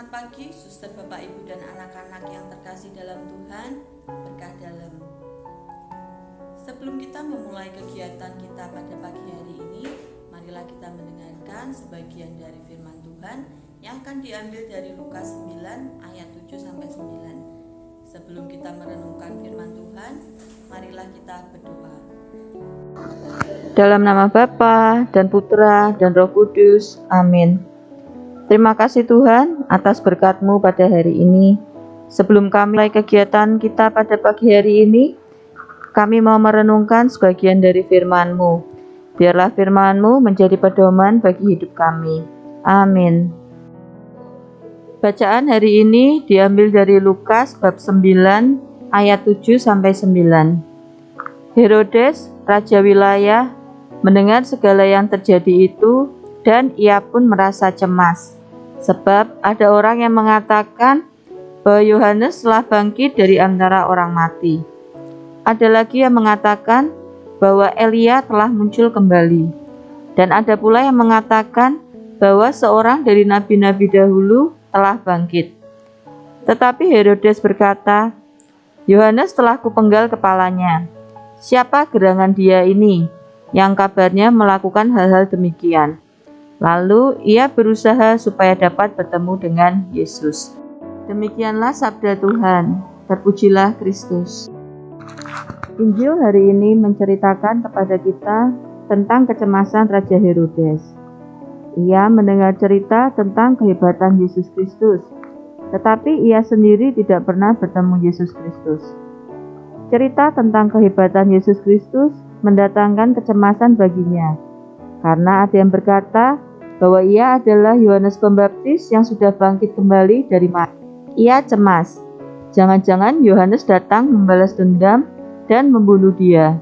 Selamat pagi, suster, bapak, ibu, dan anak-anak yang terkasih dalam Tuhan, berkah dalam. Sebelum kita memulai kegiatan kita pada pagi hari ini, marilah kita mendengarkan sebagian dari firman Tuhan yang akan diambil dari Lukas 9 ayat 7-9. Sebelum kita merenungkan firman Tuhan, marilah kita berdoa. Dalam nama Bapa dan Putra dan Roh Kudus, amin. Terima kasih Tuhan atas berkat-Mu pada hari ini. Sebelum kami mulai kegiatan kita pada pagi hari ini, kami mau merenungkan sebagian dari firman-Mu. Biarlah firman-Mu menjadi pedoman bagi hidup kami. Amin. Bacaan hari ini diambil dari Lukas bab 9 ayat 7-9. Herodes, raja wilayah, mendengar segala yang terjadi itu dan ia pun merasa cemas. Sebab ada orang yang mengatakan bahwa Yohanes telah bangkit dari antara orang mati. Ada lagi yang mengatakan bahwa Elia telah muncul kembali. Dan ada pula yang mengatakan bahwa seorang dari nabi-nabi dahulu telah bangkit. Tetapi Herodes berkata, Yohanes telah kupenggal kepalanya. Siapa gerangan dia ini yang kabarnya melakukan hal-hal demikian? Lalu ia berusaha supaya dapat bertemu dengan Yesus. Demikianlah sabda Tuhan. Terpujilah Kristus. Injil hari ini menceritakan kepada kita tentang kecemasan Raja Herodes. Ia mendengar cerita tentang kehebatan Yesus Kristus, tetapi ia sendiri tidak pernah bertemu Yesus Kristus. Cerita tentang kehebatan Yesus Kristus mendatangkan kecemasan baginya, karena ada yang berkata bahwa ia adalah Yohanes Pembaptis yang sudah bangkit kembali dari mati. Ia cemas, jangan-jangan Yohanes datang membalas dendam dan membunuh dia.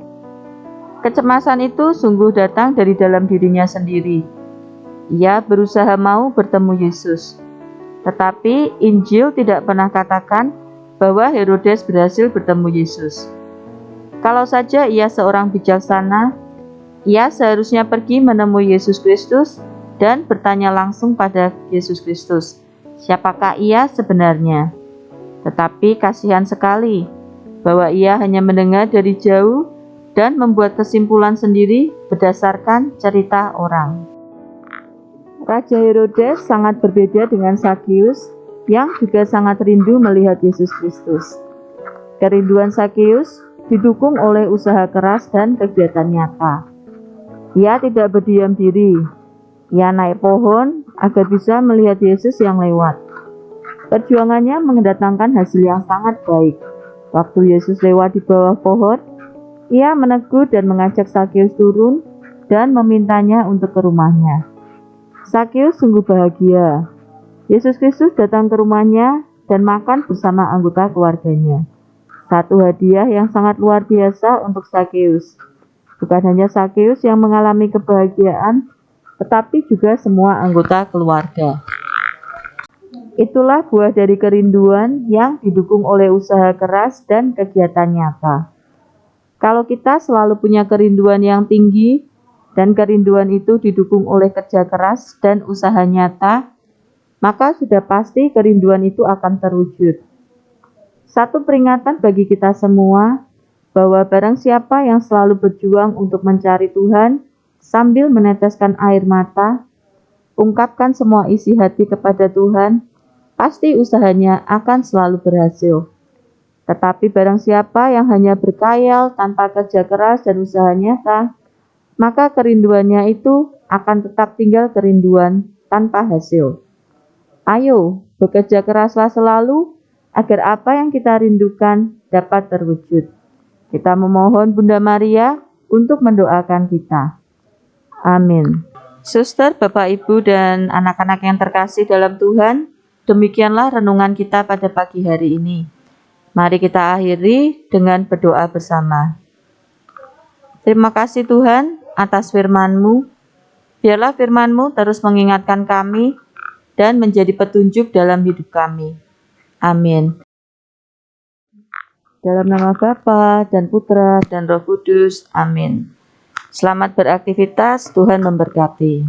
Kecemasan itu sungguh datang dari dalam dirinya sendiri. Ia berusaha mau bertemu Yesus, tetapi Injil tidak pernah katakan bahwa Herodes berhasil bertemu Yesus. Kalau saja ia seorang bijaksana, ia seharusnya pergi menemui Yesus Kristus dan bertanya langsung pada Yesus Kristus, siapakah ia sebenarnya? Tetapi kasihan sekali bahwa ia hanya mendengar dari jauh dan membuat kesimpulan sendiri berdasarkan cerita orang. Raja Herodes sangat berbeda dengan Sakeus yang juga sangat rindu melihat Yesus Kristus. Kerinduan Sakeus didukung oleh usaha keras dan kegiatan nyata. Ia tidak berdiam diri. Ia naik pohon agar bisa melihat Yesus yang lewat. Perjuangannya mendatangkan hasil yang sangat baik. Waktu Yesus lewat di bawah pohon, ia menegur dan mengajak Sakeus turun dan memintanya untuk ke rumahnya. Sakeus sungguh bahagia. Yesus Kristus datang ke rumahnya dan makan bersama anggota keluarganya. Satu hadiah yang sangat luar biasa untuk Sakeus. Bukan hanya Sakeus yang mengalami kebahagiaan, tetapi juga semua anggota keluarga. Itulah buah dari kerinduan yang didukung oleh usaha keras dan kegiatan nyata. Kalau kita selalu punya kerinduan yang tinggi, dan kerinduan itu didukung oleh kerja keras dan usaha nyata, maka sudah pasti kerinduan itu akan terwujud. Satu peringatan bagi kita semua, bahwa barang siapa yang selalu berjuang untuk mencari Tuhan, sambil meneteskan air mata, ungkapkan semua isi hati kepada Tuhan, pasti usahanya akan selalu berhasil. Tetapi barang siapa yang hanya berkhayal tanpa kerja keras dan usaha nyata, maka kerinduannya itu akan tetap tinggal kerinduan tanpa hasil. Ayo, bekerja keraslah selalu, agar apa yang kita rindukan dapat terwujud. Kita memohon Bunda Maria untuk mendoakan kita. Amin. Suster, Bapak, Ibu, dan anak-anak yang terkasih dalam Tuhan, demikianlah renungan kita pada pagi hari ini. Mari kita akhiri dengan berdoa bersama. Terima kasih Tuhan atas firman-Mu. Biarlah firman-Mu terus mengingatkan kami dan menjadi petunjuk dalam hidup kami. Amin. Dalam nama Bapa dan Putra dan Roh Kudus. Amin. Selamat beraktivitas, Tuhan memberkati.